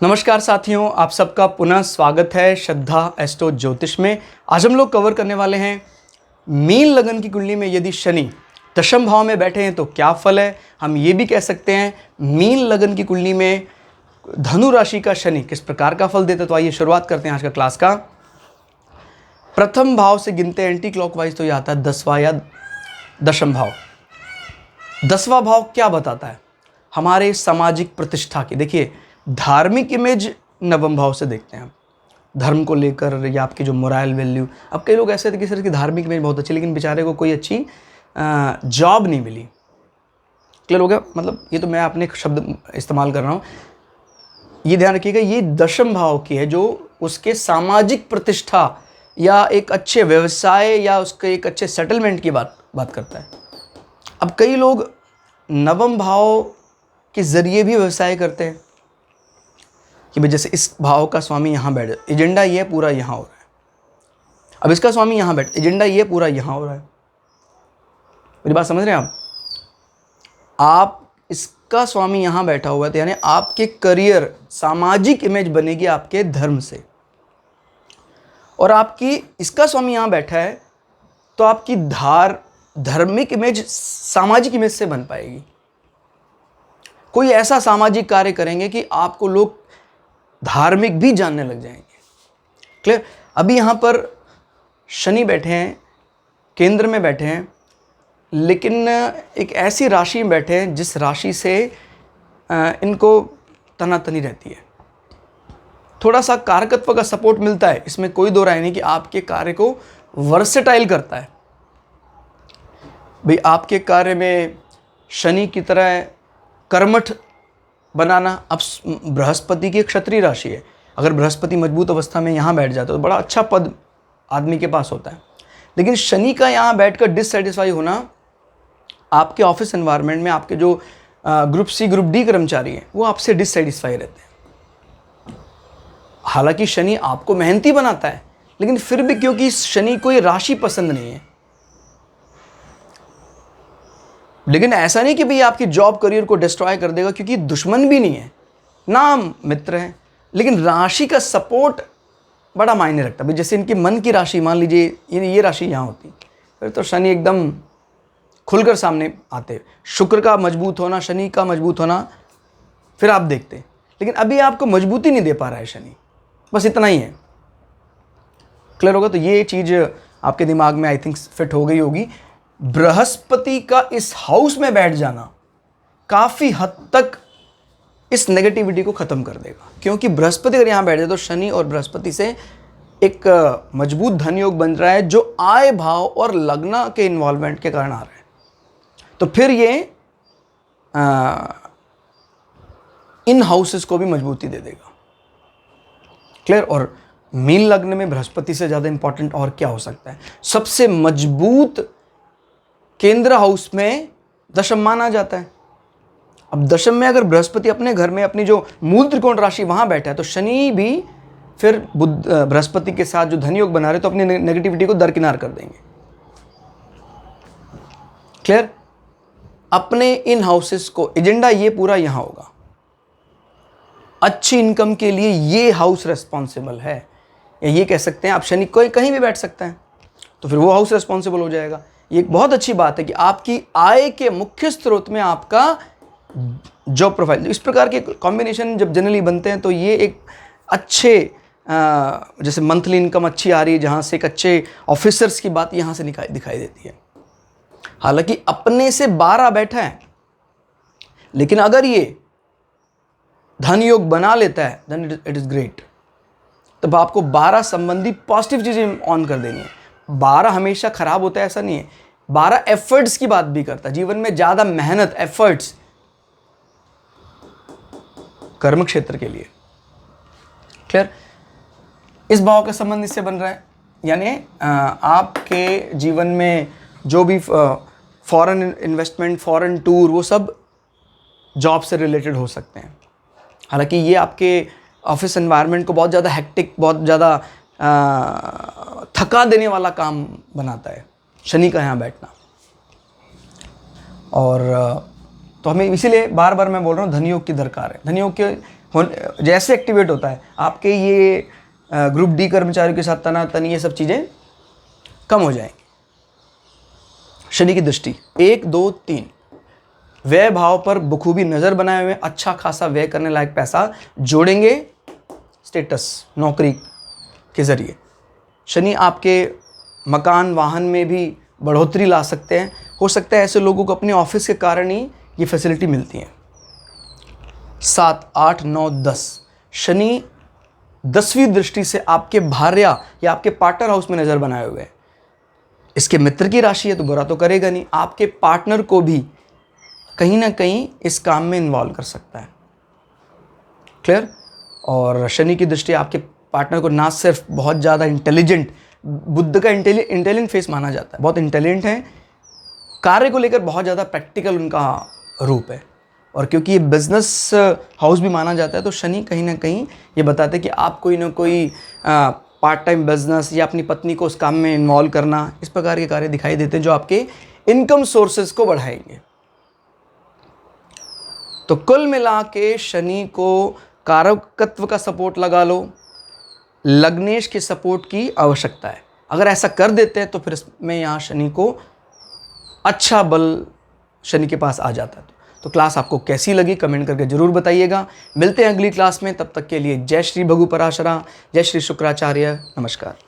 नमस्कार साथियों, आप सबका पुनः स्वागत है श्रद्धा एस्ट्रो ज्योतिष में। आज हम लोग कवर करने वाले हैं मीन लगन की कुंडली में यदि शनि दशम भाव में बैठे हैं तो क्या फल है। हम ये भी कह सकते हैं मीन लगन की कुंडली में धनु राशि का शनि किस प्रकार का फल देता है। तो आइए शुरुआत करते हैं आज का क्लास का। प्रथम भाव से गिनते हैं एंटी क्लॉकवाइज तो ये आता है 10वां या दशम भाव। 10वां भाव क्या बताता है? हमारे सामाजिक प्रतिष्ठा की। देखिए, धार्मिक इमेज नवम भाव से देखते हैं हम, धर्म को लेकर या आपकी जो मोरल वैल्यू। अब कई लोग ऐसे थे कि सर की धार्मिक इमेज बहुत अच्छी, लेकिन बेचारे को कोई अच्छी जॉब नहीं मिली। क्लियर हो गया? मतलब ये तो मैं अपने शब्द इस्तेमाल कर रहा हूँ, ये ध्यान रखिएगा। ये दशम भाव की है जो उसके सामाजिक प्रतिष्ठा या एक अच्छे व्यवसाय या उसके एक अच्छे सेटलमेंट की बात करता है। अब कई लोग नवम भाव के जरिए भी व्यवसाय करते हैं कि भाई जैसे इस भाव का स्वामी यहाँ बैठ, एजेंडा ये पूरा यहाँ हो रहा है। अब इसका स्वामी यहाँ बैठ, एजेंडा ये पूरा यहाँ हो रहा है। मेरी बात समझ रहे हैं आप इसका स्वामी यहाँ बैठा हुआ है तो यानी आपके करियर, सामाजिक इमेज बनेगी आपके धर्म से। और आपकी इसका स्वामी यहाँ बैठा है तो आपकी धार्मिक इमेज सामाजिक इमेज से बन पाएगी। कोई ऐसा सामाजिक कार्य करेंगे कि आपको लोग धार्मिक भी जानने लग जाएंगे। क्लियर? अभी यहाँ पर शनि बैठे हैं, केंद्र में बैठे हैं, लेकिन एक ऐसी राशि में बैठे हैं जिस राशि से इनको तनातनी रहती है। थोड़ा सा कारकत्व का सपोर्ट मिलता है, इसमें कोई दो राय नहीं कि आपके कार्य को वर्सेटाइल करता है। भाई आपके कार्य में शनि की तरह कर्मठ बनाना। अब बृहस्पति की एक क्षत्रिय राशि है, अगर बृहस्पति मजबूत अवस्था में यहाँ बैठ जाता है तो बड़ा अच्छा पद आदमी के पास होता है। लेकिन शनि का यहाँ बैठकर डिससेटिस्फाई होना, आपके ऑफिस एनवायरनमेंट में आपके जो ग्रुप सी ग्रुप डी कर्मचारी हैं वो आपसे डिससेटिस्फाई रहते हैं। हालांकि शनि आपको मेहनती बनाता है, लेकिन फिर भी क्योंकि शनि को ये राशि पसंद नहीं है। लेकिन ऐसा नहीं कि भाई आपकी जॉब करियर को डिस्ट्रॉय कर देगा, क्योंकि दुश्मन भी नहीं है ना, मित्र है। लेकिन राशि का सपोर्ट बड़ा मायने रखता है। जैसे इनकी मन की राशि, मान लीजिए ये राशि यहाँ होती, फिर तो शनि एकदम खुलकर सामने आते। शुक्र का मजबूत होना, शनि का मजबूत होना, फिर आप देखते। लेकिन अभी आपको मजबूती नहीं दे पा रहा है शनि, बस इतना ही है। क्लियर होगा? तो ये चीज़ आपके दिमाग में आई थिंक फिट हो गई होगी। बृहस्पति का इस हाउस में बैठ जाना काफ़ी हद तक इस नेगेटिविटी को ख़त्म कर देगा, क्योंकि बृहस्पति अगर यहाँ बैठ जाए तो शनि और बृहस्पति से एक मजबूत धन योग बन रहा है जो आय भाव और लग्न के इन्वॉल्वमेंट के कारण आ रहा है। तो फिर ये इन हाउसेस को भी मजबूती दे देगा। क्लियर? और मीन लग्न में बृहस्पति से ज़्यादा इंपॉर्टेंट और क्या हो सकता है? सबसे मजबूत केंद्र हाउस में दशम माना जाता है। अब दशम में अगर बृहस्पति अपने घर में अपनी जो मूल त्रिकोण राशि वहां बैठा है तो शनि भी फिर बृहस्पति के साथ जो धन योग बना रहे तो अपनी नेगेटिविटी को दरकिनार कर देंगे। क्लियर? अपने इन हाउसेस को, एजेंडा ये पूरा यहां होगा। अच्छी इनकम के लिए ये हाउस रेस्पॉन्सिबल है, या ये कह सकते हैं आप शनि कोई कहीं भी बैठ सकता है तो फिर वो हाउस रेस्पॉन्सिबल हो जाएगा। ये एक बहुत अच्छी बात है कि आपकी आय के मुख्य स्रोत में आपका जॉब प्रोफाइल, इस प्रकार के कॉम्बिनेशन जब जनरली बनते हैं तो ये एक अच्छे जैसे मंथली इनकम अच्छी आ रही है, जहाँ से एक अच्छे ऑफिसर्स की बात यहाँ से दिखाई देती है। हालांकि अपने से 12 बैठा है, लेकिन अगर ये धन योग बना लेता है देन इट इज़ ग्रेट। तब आपको 12 संबंधी पॉजिटिव चीज़ें ऑन कर देनी है। 12 हमेशा खराब होता है ऐसा नहीं है। 12 एफर्ट्स की बात भी करता है, जीवन में ज़्यादा मेहनत, एफर्ट्स कर्म क्षेत्र के लिए। क्लियर? इस भाव का संबंध इससे बन रहा है, यानी आपके जीवन में जो भी फॉरेन इन्वेस्टमेंट, फॉरेन टूर, वो सब जॉब से रिलेटेड हो सकते हैं। हालांकि ये आपके ऑफिस एनवायरनमेंट को बहुत ज़्यादा हेक्टिक, बहुत ज़्यादा थका देने वाला काम बनाता है शनि का यहाँ बैठना। और तो हमें इसीलिए बार बार मैं बोल रहा हूँ धन योग की दरकार है। धन योग के जैसे एक्टिवेट होता है, आपके ये ग्रुप डी कर्मचारियों के साथ तनातनी, ये सब चीज़ें कम हो जाएंगी। शनि की दृष्टि 1, 2, 3 व्यय भाव पर बखूबी नज़र बनाए हुए अच्छा खासा व्यय करने लायक पैसा जोड़ेंगे स्टेटस नौकरी के ज़रिए। शनि आपके मकान वाहन में भी बढ़ोतरी ला सकते हैं। हो सकता है ऐसे लोगों को अपने ऑफिस के कारण ही ये फैसिलिटी मिलती है। 7, 8, 9, 10 शनि 10वीं दृष्टि से आपके भार्या या आपके पार्टनर हाउस में नज़र बनाए हुए हैं। इसके मित्र की राशि है तो बुरा तो करेगा नहीं, आपके पार्टनर को भी कहीं ना कहीं इस काम में इन्वॉल्व कर सकता है। क्लियर? और शनि की दृष्टि आपके पार्टनर को ना सिर्फ बहुत ज़्यादा इंटेलिजेंट, बुद्ध का इंटेलिजेंट फेस माना जाता है, बहुत इंटेलिजेंट है, कार्य को लेकर बहुत ज़्यादा प्रैक्टिकल उनका रूप है। और क्योंकि ये बिजनेस हाउस भी माना जाता है तो शनि कहीं ना कहीं ये बताते हैं कि आप कोई ना कोई पार्ट टाइम बिजनेस या अपनी पत्नी को उस काम में इन्वॉल्व करना, इस प्रकार के कार्य दिखाई देते हैं जो आपके इनकम सोर्सेज को बढ़ाएंगे। तो कुल मिला के शनि को कारकत्व का सपोर्ट लगा लो, लग्नेश के सपोर्ट की आवश्यकता है। अगर ऐसा कर देते हैं तो फिर इसमें यहाँ शनि को अच्छा बल शनि के पास आ जाता है। तो क्लास आपको कैसी लगी कमेंट करके जरूर बताइएगा। मिलते हैं अगली क्लास में, तब तक के लिए जय श्री भगु पराशरा, जय श्री शुक्राचार्य, नमस्कार।